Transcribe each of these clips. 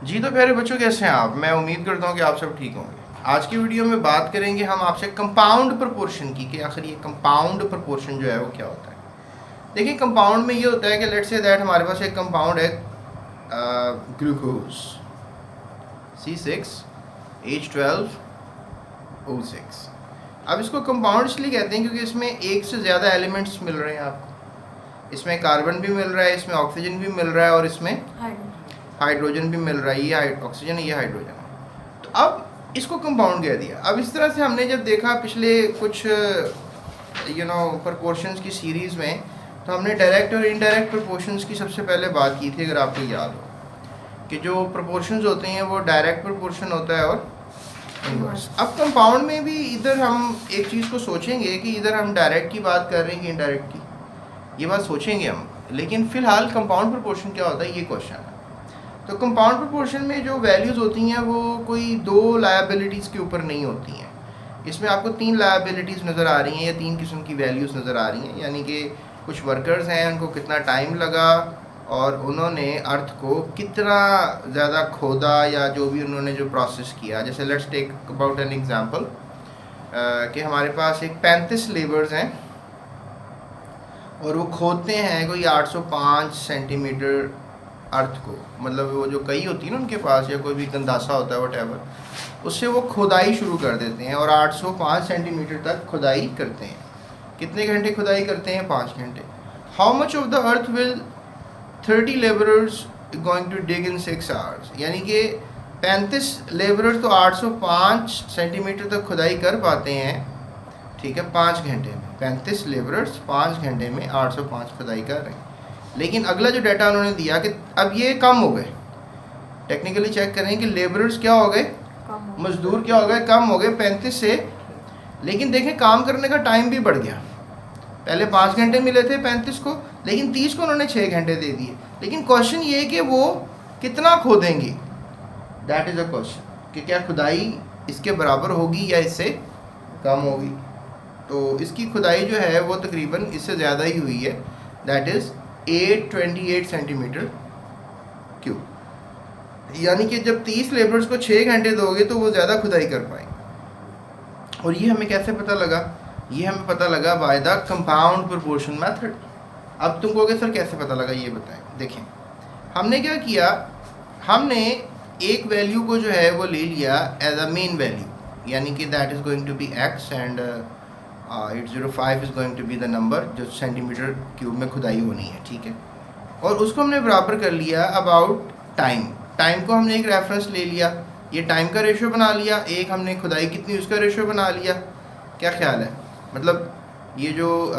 जी तो प्यारे बच्चों, कैसे हैं आप? मैं उम्मीद करता हूँ कि आप सब ठीक होंगे। आज की वीडियो में बात करेंगे हम आपसे कंपाउंड प्रोपोर्शन की, कि आखिर ये कंपाउंड प्रोपोर्शन जो है वो क्या होता है। देखिए, कंपाउंड में ये होता है कि लेट्स से दैट हमारे पास एक कंपाउंड है ग्लूकोज C6H12O6। अब इसको कंपाउंड इसलिए कहते हैं क्योंकि इसमें एक से ज़्यादा एलिमेंट्स मिल रहे हैं आपको। इसमें कार्बन भी मिल रहा है, इसमें ऑक्सीजन भी मिल रहा है और इसमें हाइड्रोजन भी मिल रहा है। ये ऑक्सीजन है, ये हाइड्रोजन है। तो अब इसको कंपाउंड कह दिया। अब इस तरह से हमने जब देखा पिछले कुछ प्रोपोर्शंस की सीरीज़ में, तो हमने डायरेक्ट और इनडायरेक्ट प्रोपोर्शंस की सबसे पहले बात की थी। अगर आपको याद हो कि जो प्रोपोर्शंस होते हैं वो डायरेक्ट प्रोपोर्शन होता है और इनवर्स। अब कंपाउंड में भी इधर हम एक चीज़ को सोचेंगे कि इधर हम डायरेक्ट की बात कर रहे हैं कि इनडायरेक्ट की, ये बात सोचेंगे हम। लेकिन फ़िलहाल कंपाउंड प्रोपोर्शन क्या होता है ये क्वेश्चन है। तो कंपाउंड प्रोपोर्शन में जो वैल्यूज़ होती हैं वो कोई दो लायबिलिटीज़ के ऊपर नहीं होती हैं। इसमें आपको तीन लायबिलिटीज़ नज़र आ रही हैं या तीन किस्म की वैल्यूज़ नज़र आ रही हैं। यानी कि कुछ वर्कर्स हैं, उनको कितना टाइम लगा और उन्होंने अर्थ को कितना ज़्यादा खोदा या जो भी उन्होंने जो प्रोसेस किया। जैसे let's take about an example कि हमारे पास एक 35 लेबर्स हैं और वो खोदते हैं कोई 805 सेंटीमीटर अर्थ को। मतलब वो जो कई होती है ना उनके पास, या कोई भी गंदासा होता है वटेवर, उससे वो खुदाई शुरू कर देते हैं और 805 सेंटीमीटर तक खुदाई करते हैं। कितने घंटे खुदाई करते हैं? 5 घंटे। How much of the earth will 30 labourers going to dig in 6 hours? यानी कि 35 लेबरर्स तो 805 सेंटीमीटर तक खुदाई कर पाते हैं, ठीक है, 5 घंटे में। 35 लेबरर्स 5 घंटे में 805 खुदाई कर रहे हैं। लेकिन अगला जो डाटा उन्होंने दिया कि अब ये कम हो गए। टेक्निकली चेक करें कि लेबरर्स क्या हो गए, मजदूर क्या हो गए, कम हो गए 35 से। लेकिन देखें काम करने का टाइम भी बढ़ गया। पहले 5 घंटे मिले थे 35 को, लेकिन 30 को उन्होंने 6 घंटे दे दिए। लेकिन क्वेश्चन ये है कि वो कितना खोदेंगे, दैट इज़ अ क्वेश्चन, कि क्या खुदाई इसके बराबर होगी या इससे कम होगी। तो इसकी खुदाई जो है वो तकरीबन इससे ज़्यादा ही हुई है, दैट इज़ 828 सेंटीमीटर क्यूब। यानी कि जब 30 लेबर्स को 6 घंटे दोगे तो वो ज़्यादा खुदाई कर पाएंगे। और ये हमें कैसे पता लगा? ये हमें पता लगा by the compound proportion method. अब तुम कहोगे सर कैसे पता लगा, ये बताएं। देखें, हमने क्या किया, हमने एक वैल्यू को जो है वो ले लिया एज अ मेन वैल्यू, यानी कि that is going to be x and 805 is going to be the number जो सेंटीमीटर क्यूब में खुदाई होनी है, ठीक है। और उसको हमने बराबर कर लिया अबाउट टाइम। टाइम को हमने एक रेफरेंस ले लिया, ये टाइम का रेशो बना लिया, एक हमने खुदाई कितनी उसका रेशो बना लिया। क्या ख्याल है? मतलब ये जो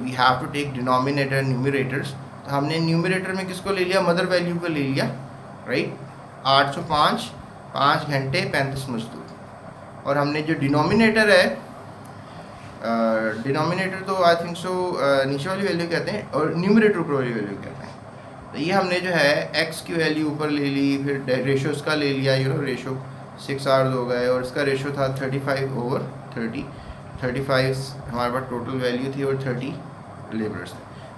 we have to take denominator numerators, तो हमने न्यूमरेटर में किसको ले लिया? मदर वैल्यू को ले लिया, राइट। 805 5 घंटे 35 मजदूर। और हमने जो डिनोमिनेटर है, डिनोमिनेटर तो आई थिंक सो नीचे वाली वैल्यू कहते हैं और न्यूमरेटर ऊपर वाली वैल्यू कहते हैं। तो ये हमने जो है x की वैल्यू ऊपर ले ली, फिर रेशो इसका ले लिया, रेशो 6 आवर्स हो गए और इसका रेशो था 35/30। 35 हमारे पास टोटल वैल्यू थी और 30 लेबर्स थे।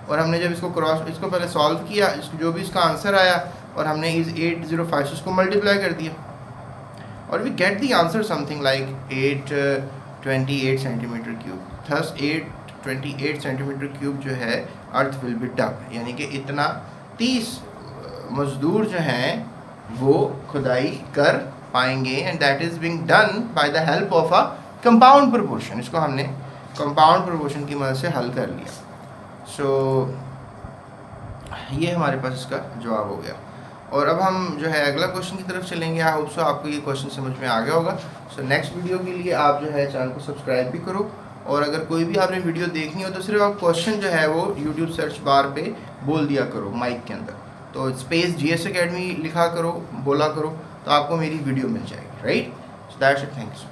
और हमने जब इसको पहले सॉल्व किया, जो भी इसका आंसर आया, और हमने इस 805 इसको मल्टीप्लाई कर दिया और we get the answer something like 828 centimetre cube. Thus 828 centimetre cube जो है अर्थ विल बी डग, यानी कि इतना 30 मजदूर जो हैं वो खुदाई कर पाएंगे। And that is being done by the help of a compound proportion. इसको हमने कंपाउंड प्रोपोर्शन की मदद से हल कर लिया। सो ये हमारे पास इसका जवाब हो गया। और अब हम जो है अगला क्वेश्चन की तरफ चलेंगे। आई होप सो आपको ये क्वेश्चन समझ में आ गया होगा। सो नेक्स्ट वीडियो के लिए आप जो है चैनल को सब्सक्राइब भी करो, और अगर कोई भी आपने वीडियो देखनी हो तो सिर्फ आप क्वेश्चन जो है वो यूट्यूब सर्च बार पे बोल दिया करो माइक के अंदर, तो स्पेस GS Academy लिखा करो, बोला करो, तो आपको मेरी वीडियो मिल जाएगी, right. So that's it, thanks.